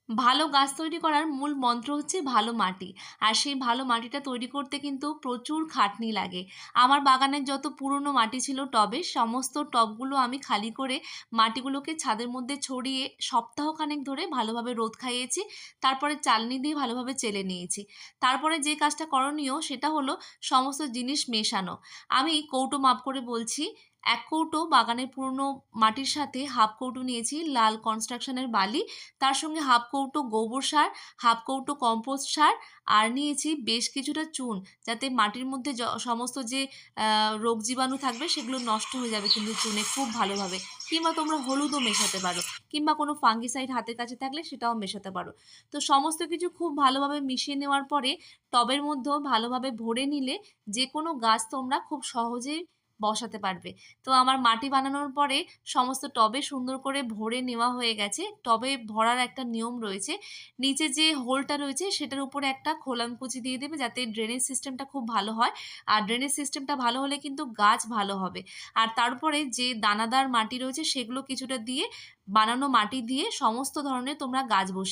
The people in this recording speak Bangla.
ভালো গাছ তৈরি করার মূল মন্ত্র হচ্ছে ভালো মাটি। আর সেই ভালো মাটিটা তৈরি করতে কিন্তু প্রচুর খাটনি লাগে। আমার বাগানের যত পুরনো মাটি ছিল টবে, সমস্ত টবগুলো আমি খালি করে মাটিগুলোকে ছাদের মধ্যে ছড়িয়ে সপ্তাহখানেক ধরে ভালোভাবে রোদ খাইয়েছি। তারপরে চালনি দিয়ে ভালোভাবে চেলে নিয়েছি। তারপরে যে কাজটা করণীয় সেটা হলো সমস্ত জিনিস মেশানো। আমি কৌটো মাপ করে বলছি, ১ কৌটো বাগানের পুরনো মাটির সাথে হাফ কৌটো নিয়েছি লাল কনস্ট্রাকশনের বালি, তার সঙ্গে হাফ কৌটো গোবর সার, হাফ কৌটো কম্পোস্ট সার আর নিয়েছি বেশ কিছুটা চুন, যাতে মাটির মধ্যে সমস্ত যে রোগ জীবাণু থাকবে সেগুলো নষ্ট হয়ে যাবে কিন্তু চুনে খুব ভালোভাবে। কিংবা তোমরা হলুদও মেশাতে পারো, কিংবা কোনো ফাঙ্গিসাইড হাতের কাছে থাকলে সেটাও মেশাতে পারো। তো সমস্ত কিছু খুব ভালোভাবে মিশিয়ে নেওয়ার পরে টবের মধ্যেও ভালোভাবে ভরে নিলে যে কোনো গাছ তোমরা খুব সহজেই বসাতে পারবে। তো আমার মাটি বানানোর পরে সমস্ত টবে সুন্দর করে ভরে নেওয়া হয়ে গেছে। টবে ভরার একটা নিয়ম রয়েছে। নিচে যে হোলটা রয়েছে সেটার উপরে একটা খোলামকুচি দিয়ে দেবে, যাতে ড্রেনেজ সিস্টেমটা খুব ভালো হয়। আর ড্রেনেজ সিস্টেমটা ভালো হলে কিন্তু গাছ ভালো হবে। আর তারপরে যে দানাদার মাটি রয়েছে সেগুলো কিছুটা দিয়ে, বানানো মাটি দিয়ে সমস্ত ধরনের তোমরা গাছ বসিয়ে